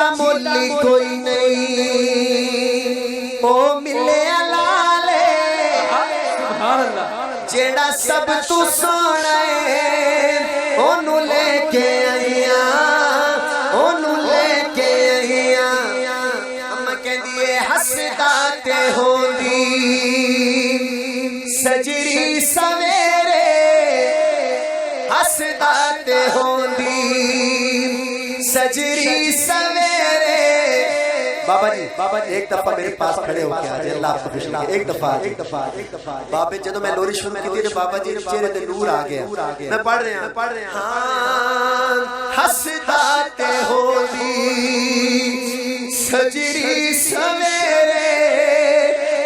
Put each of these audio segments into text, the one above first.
جیدہ مولی کوئی نہیں او ملے لالے جیڑا سب تو سونا ہے اونو لے کے آئیاں اونو لے کے آئیاں اما کہہ دیئے ہسدا تے ہو دی سجری سویرے ہسدا تے ہو دی سجری سویرے بابا جی ایک دفعہ میرے پاس کھڑے ہو کے آجے اللہ آپ کو خوش لگے ایک دفعہ بابا جدو میں لوری شروع کی تھی بابا جی چہرے تے نور آ گیا میں پڑھ رہے ہیں ہاں ہسدا تے ہو دی سجری سویرے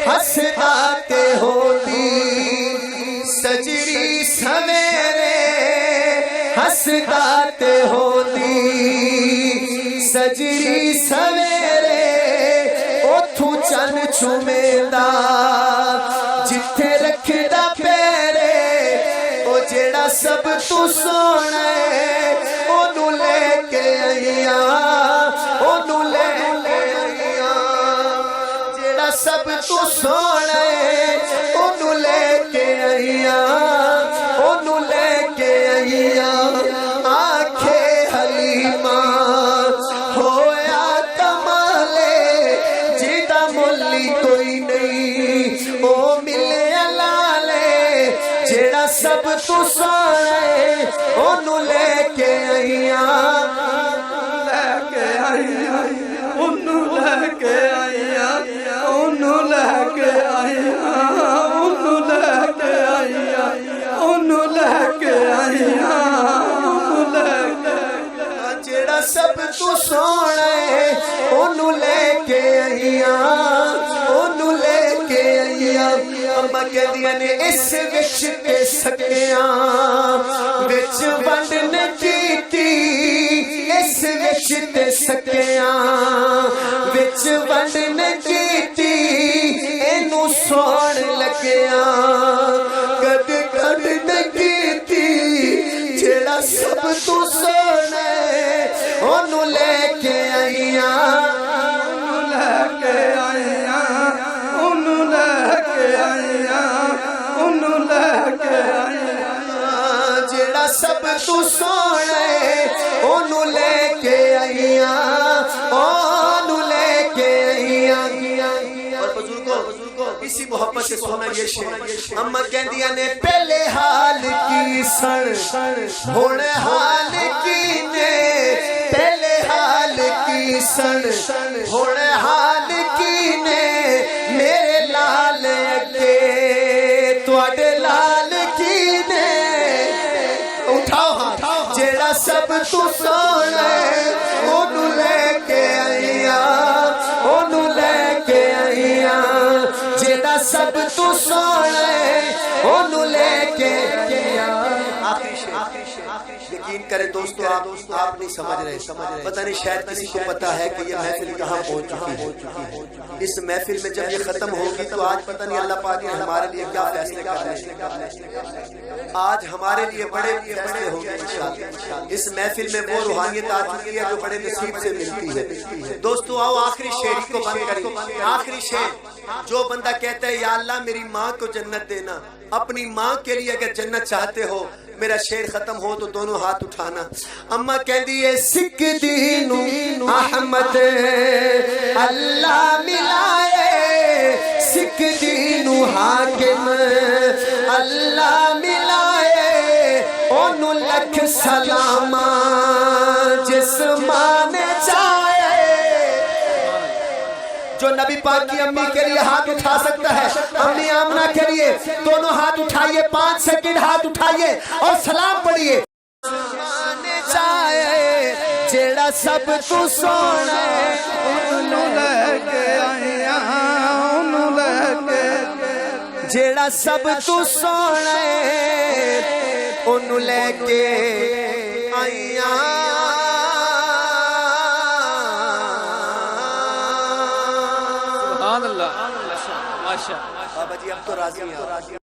ہسدا تے ہو دی سجری سویرے ہسدا تے ہو دی سجری سویرے اوتھو چن چومیدا جتھے رکھدا پیرے او جیڑا سب تو سونا ہے اونو لے کے آئیاں اونو لے کے آئیاں جیڑا سب تو سونا ہے اونو لے کے آئیاں اونو لے کے آئیاں آنکھے حلیمہ ہویا کمالے جیدہ مولی کوئی نہیں او ملے لالے جیڑا سب تو سونا ہے اونو لے کے آئیاں لے کے آئیاں اونو لے کے آئیاں اونو لے کے آئیاں اونو لے کے آئیاں اونو لے کے آئیاں جیڑا سب تو سونا ہے اونو لے کے آئیاں اونو لے کے آئیاں اما کہہ دیا نے اس وچ تے سکیاں وچ ونڈن کیتی اس وچ تے سکیاں وچ ونڈن کیتی اینو سوڑ لگیاں کد کد نکیتی جیڑا سب تو سونا ہے اونو لے کے آئیاں اونو لے کے آئیاں اونو لے کے آئیاں اونو لے کے آئیاں جیڑا سب تو سونا ہے اونو لے کے آئیاں اونو لے کے آئیاں اور بزرگوں اسی محبت سے سونا یہ شعر اما کہندیاں نے پہلے حال کی سن ہن حال کی نے پہلے حال کی سن ہن حال کی نے میرے لال اگے تواڈے لال کی نے اٹھاؤ ہاتھ جیڑا سب تو سونا ہے اونو لے کے آئیاں اونو لے کے آئیاں جیڑا سب تو سونا ہے اونو لے کے آئیاں آخری شعر یقین کریں دوستو آپ نہیں سمجھ رہے پتہ نہیں شاید کسی کو پتہ ہے کہ یہ محفل کہاں پہنچ چکی ہے اس محفل میں جب یہ ختم ہوگی تو آج پتہ نہیں اللہ پاک نے ہمارے لیے کیا فیصلے کرنے آج ہمارے لیے بڑے فیصلے ہوں گے انشاءاللہ اس محفل میں وہ روحانیت آ چکی ہے جو بڑے نصیب سے ملتی ہے دوستو آؤ آخری شعر کو بند کریں آخری شعر جو بندہ کہتا ہے یا اللہ میری ماں کو جنت دینا اپنی ماں کے لیے اگر جنت چاہتے ہو میرا شعر ختم ہو تو دونوں ہاتھ اٹھانا اما کہہ دیئے سکھ دینو احمد اللہ ملائے سکھ دینو حاکم اللہ ملائے اونو لکھ سلامہ جس مان چاہے جو نبی پاک کی امی کے لیے ہاتھ اٹھا سکتا ہے امی آمنہ کے لیے دونوں ہاتھ اٹھائیے 5 سیکنڈ ہاتھ اٹھائیے اور سلام پڑھیے جیڑا سب تو سونا ہے اونو لے کے آئیاں اونو لے کے جیڑا سب تو سونا ہے اونو لے کے آئیاں سبحان اللہ ماشاء بابا جی اب تو راضی ہیں